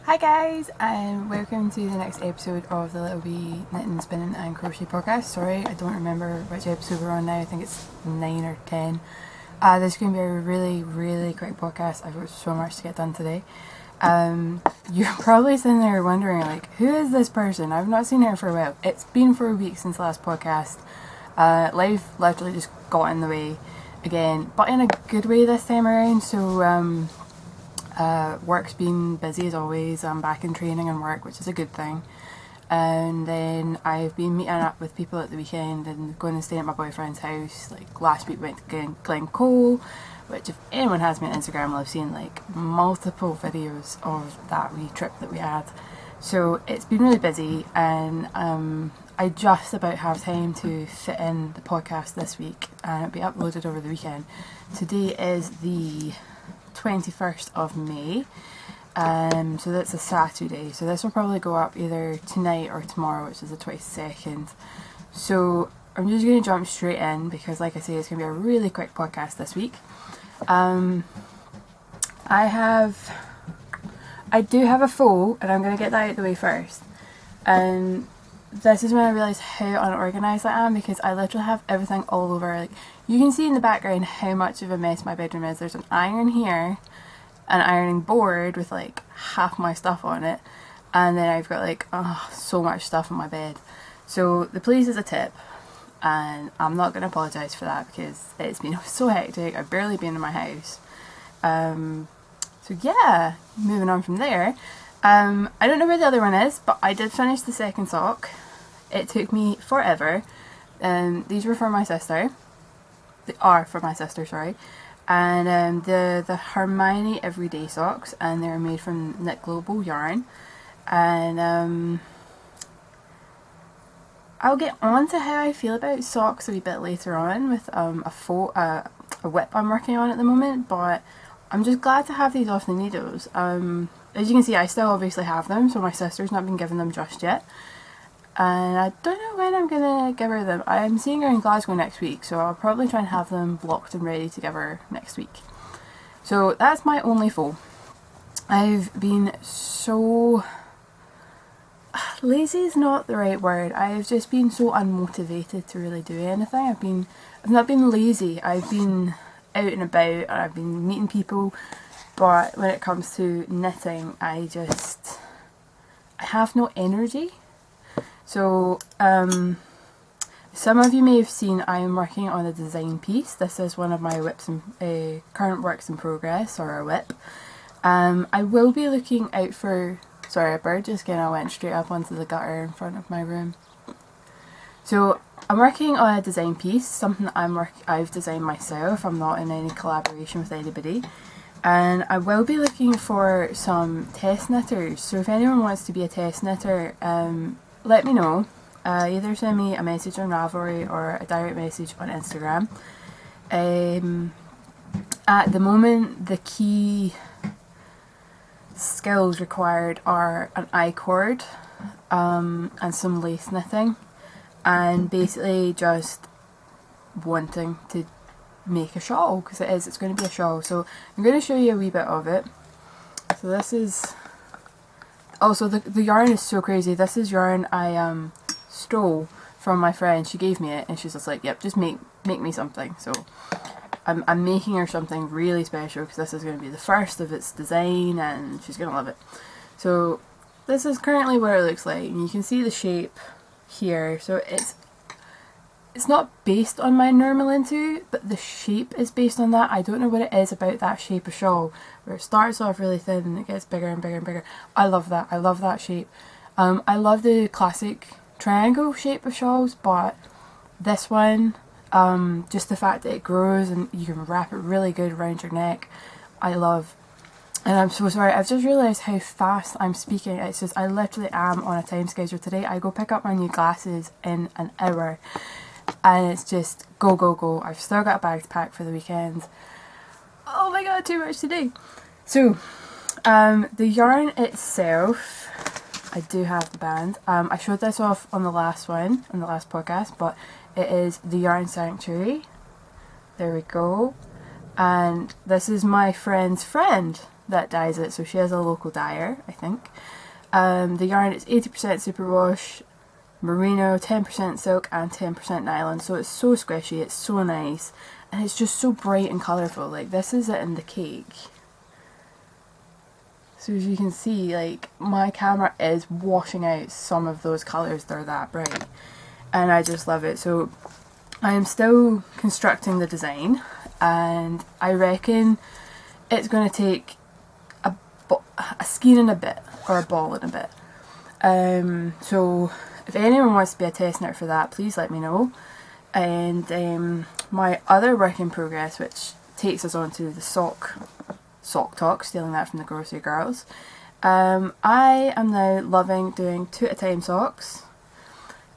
Hi guys, and welcome to the next episode of the Little Wee Knitting, Spinning and Crochet podcast. Sorry, I don't remember which episode we're on now. I think it's 9 or 10. This is going to be a really quick podcast. I've got so much to get done today. You're probably sitting there wondering, like, who is this person? I've not seen her for a while. It's been for a week since the last podcast. Life literally just got in the way again, but in a good way this time around. So, work's been busy as always. I'm back in training and work, which is a good thing. And then I've been meeting up with people at the weekend and going and staying at my boyfriend's house. Like last week went to Glencoe, which if anyone has me on Instagram will have seen like multiple videos of that wee trip that we had. So it's been really busy, and I just about have time to fit in the podcast this week and it'll be uploaded over the weekend. Today is the 21st of May, so that's a Saturday, so this will probably go up either tonight or tomorrow, which is the 22nd. So I'm just going to jump straight in because, like I say, it's going to be a really quick podcast this week. I do have a fold, and I'm going to get that out of the way first. And this is when I realised how unorganised I am, because I literally have everything all over. Like, you can see in the background how much of a mess my bedroom is. There's an iron here, an ironing board with like half my stuff on it, and then I've got like so much stuff on my bed. So the place is a tip, and I'm not going to apologise for that because it's been so hectic. I've barely been in my house. So yeah, moving on from there. I don't know where the other one is, but I did finish the second sock. It took me forever. These were for my sister. They are for my sister, sorry. And the Hermione Everyday socks, and they're made from Knit Global yarn. And I'll get on to how I feel about socks a wee bit later on with a whip I'm working on at the moment, but I'm just glad to have these off the needles. As you can see, I still obviously have them, so my sister's not been given them just yet. And I don't know when I'm going to give her them. I'm seeing her in Glasgow next week, so I'll probably try and have them blocked and ready to give her next week. So that's my only fold. I've been so... lazy is not the right word. I've just been so unmotivated to really do anything. I've not been lazy. I've been out and about, and I've been meeting people, but when it comes to knitting, I have no energy. So, some of you may have seen I am working on a design piece. This is one of my current works in progress, or a whip. I will be looking out for... Sorry, a bird just kind of went straight up onto the gutter in front of my room. So, I'm working on a design piece, something that I've designed myself. I'm not in any collaboration with anybody. And I will be looking for some test knitters. So if anyone wants to be a test knitter, let me know. Either send me a message on Ravelry or a direct message on Instagram. At the moment, the key skills required are an I-cord and some lace knitting, and basically just wanting to make a shawl, because it's going to be a shawl. So I'm going to show you a wee bit of it. So this is... Also, the yarn is so crazy. This is yarn I stole from my friend. She gave me it, and she's just like, yep, just make me something. So I'm making her something really special, because this is going to be the first of its design, and she's going to love it. So this is currently what it looks like, and you can see the shape here. So it's not based on my normal into, but the shape is based on that. I don't know what it is about that shape of shawl, where it starts off really thin and it gets bigger and bigger and bigger. I love that. I love that shape. I love the classic triangle shape of shawls, but this one, just the fact that it grows and you can wrap it really good around your neck, I love. And I'm so sorry, I've just realised how fast I'm speaking. It's just, I literally am on a time schedule today. I go pick up my new glasses in an hour. And it's just go, go, go. I've still got a bag to pack for the weekend. Oh my god, too much to do. So, the yarn itself, I do have the band. I showed this off on the last one, on the last podcast, but it is the Yarn Sanctuary. There we go. And this is my friend's friend. that dyes it, so she has a local dyer, I think. The yarn is 80% superwash, merino, 10% silk and 10% nylon, so it's so squishy, it's so nice, and it's just so bright and colourful. Like, this is it in the cake. So as you can see, like, my camera is washing out some of those colours, they're that bright, and I just love it. So I am still constructing the design, and I reckon it's going to take a skein and a bit, or a ball and a bit. So if anyone wants to be a test knit for that, please let me know. And my other work in progress, which takes us on to the sock talk, stealing that from the Grocery Girls. I am now loving doing 2 at a time socks.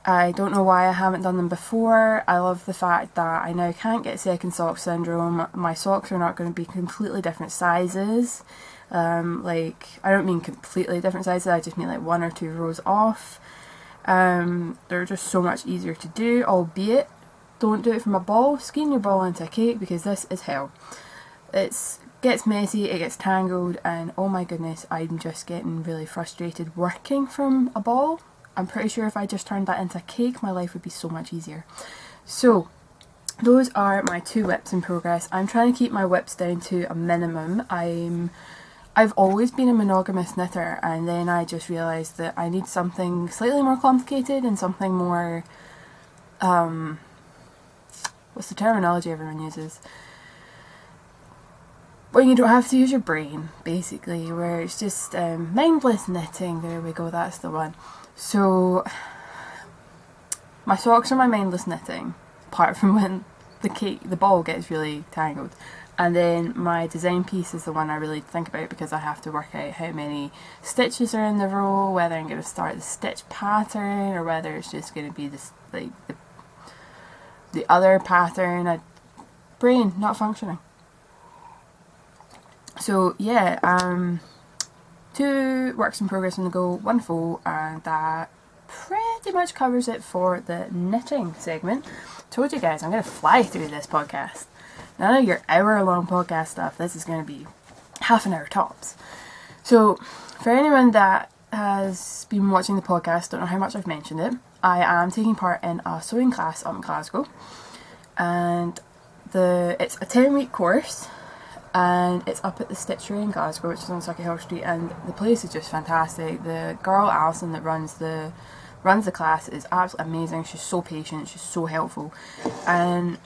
I don't know why I haven't done them before. I love the fact that I now can't get second sock syndrome. My socks are not going to be completely different sizes. Like, I don't mean completely different sizes, I just mean like 1 or 2 rows off. They're just so much easier to do, albeit don't do it from a ball. Skein your ball into a cake, because this is hell. It gets messy, it gets tangled, and oh my goodness, I'm just getting really frustrated working from a ball. I'm pretty sure if I just turned that into a cake, my life would be so much easier. So those are my 2 whips in progress. I'm trying to keep my whips down to a minimum. I've always been a monogamous knitter, and then I just realised that I need something slightly more complicated and something more, what's the terminology everyone uses? Well, you don't have to use your brain, basically, where it's just mindless knitting. There we go, that's the one. So my socks are my mindless knitting, apart from when the ball gets really tangled. And then my design piece is the one I really think about, because I have to work out how many stitches are in the row, whether I'm going to start the stitch pattern or whether it's just going to be this, like, the other pattern. Brain not functioning. So yeah, 2 works in progress on the go, 1 full, and that pretty much covers it for the knitting segment. Told you guys, I'm going to fly through this podcast. None of your hour-long podcast stuff. This is going to be half an hour tops. So for anyone that has been watching the podcast, don't know how much I've mentioned it, I am taking part in a sewing class up in Glasgow, and it's a 10-week course. And it's up at the Stitchery in Glasgow, which is on Sauchiehall Street, and the place is just fantastic. The girl Alison that runs the class is absolutely amazing. She's so patient, she's so helpful, and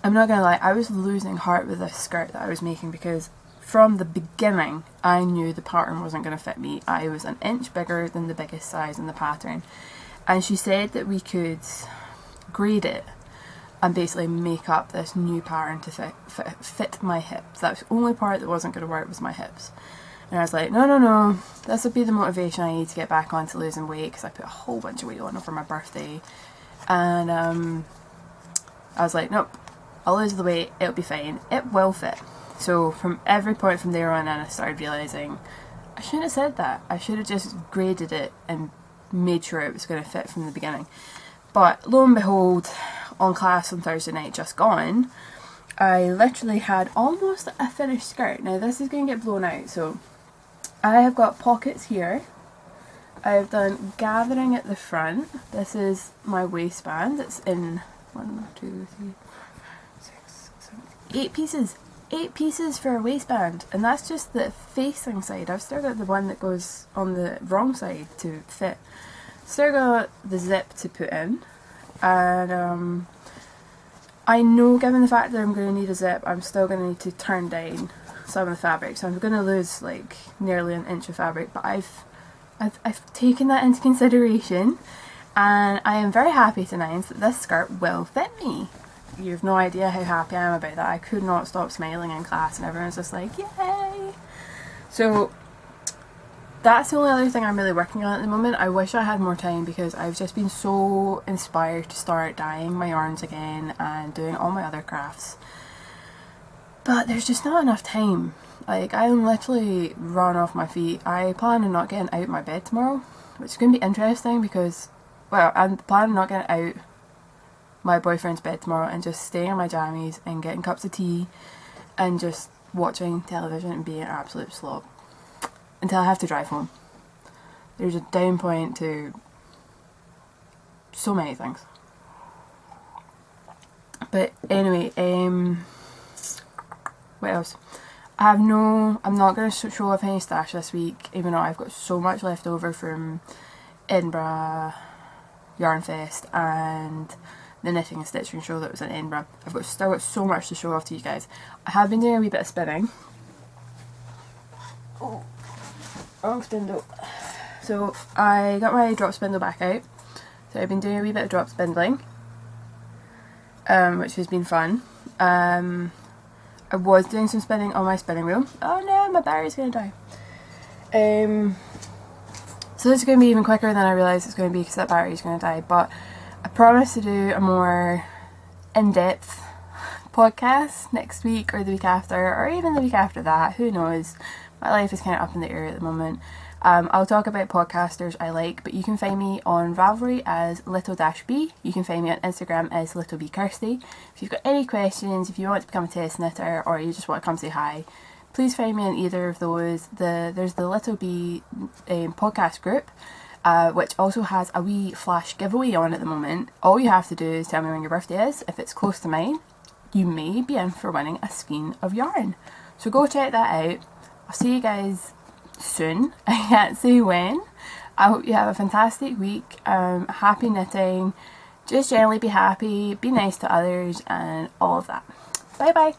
I'm not gonna lie, I was losing heart with this skirt that I was making, because from the beginning I knew the pattern wasn't going to fit me. I was an inch bigger than the biggest size in the pattern, and she said that we could grade it and basically make up this new pattern to fit my hips. That was the only part that wasn't going to work, was my hips. And I was like, no, this would be the motivation I need to get back onto losing weight, because I put a whole bunch of weight on over my birthday. And I was like, nope, I'll lose the weight, it'll be fine, it will fit. So from every point from there on in, I started realising I shouldn't have said that. I should have just graded it and made sure it was going to fit from the beginning. But lo and behold, on class on Thursday night just gone, I literally had almost a finished skirt. Now this is going to get blown out, so I have got pockets here. I've done gathering at the front. This is my waistband. It's in 1, 2, 3, 6, 7, 8 pieces. 8 pieces for a waistband, and that's just the facing side. I've still got the one that goes on the wrong side to fit. Still got the zip to put in, and I know, given the fact that I'm going to need a zip, I'm still going to need to turn down some of the fabric, so I'm going to lose like nearly an inch of fabric, but I've taken that into consideration, and I am very happy to announce that this skirt will fit me. You have no idea how happy I am about that. I could not stop smiling in class, and everyone's just like, yay! So that's the only other thing I'm really working on at the moment. I wish I had more time, because I've just been so inspired to start dyeing my yarns again and doing all my other crafts. But there's just not enough time. Like, I'm literally run off my feet. I plan on not getting out of my bed tomorrow, which is going to be interesting because, well, I'm planning on not getting out my boyfriend's bed tomorrow and just staying in my jammies and getting cups of tea and just watching television and being an absolute slob until I have to drive home. There's a down point to so many things. But anyway, what else? I'm not going to show off any stash this week, even though I've got so much left over from Edinburgh Yarn Fest and the knitting and stitching show that was in Edinburgh. Still got so much to show off to you guys. I have been doing a wee bit of spinning. Oh, wrong spindle. So I got my drop spindle back out. So I've been doing a wee bit of drop spindling, which has been fun. I was doing some spinning on my spinning wheel. Oh no, my battery's going to die. So this is going to be even quicker than I realised it's going to be because that battery's going to die. But I promise to do a more in-depth podcast next week or the week after, or even the week after that. Who knows? My life is kind of up in the air at the moment. I'll talk about podcasters I like, but you can find me on Ravelry as little-b. You can find me on Instagram as littlebkirsty. If you've got any questions, if you want to become a test knitter, or you just want to come say hi, please find me on either of those. There's the Little B podcast group, which also has a wee flash giveaway on at the moment. All you have to do is tell me when your birthday is. If it's close to mine, you may be in for winning a skein of yarn. So go check that out. I'll see you guys soon. I can't say when. I hope you have a fantastic week. Happy knitting. Just generally be happy, be nice to others, and all of that. Bye bye.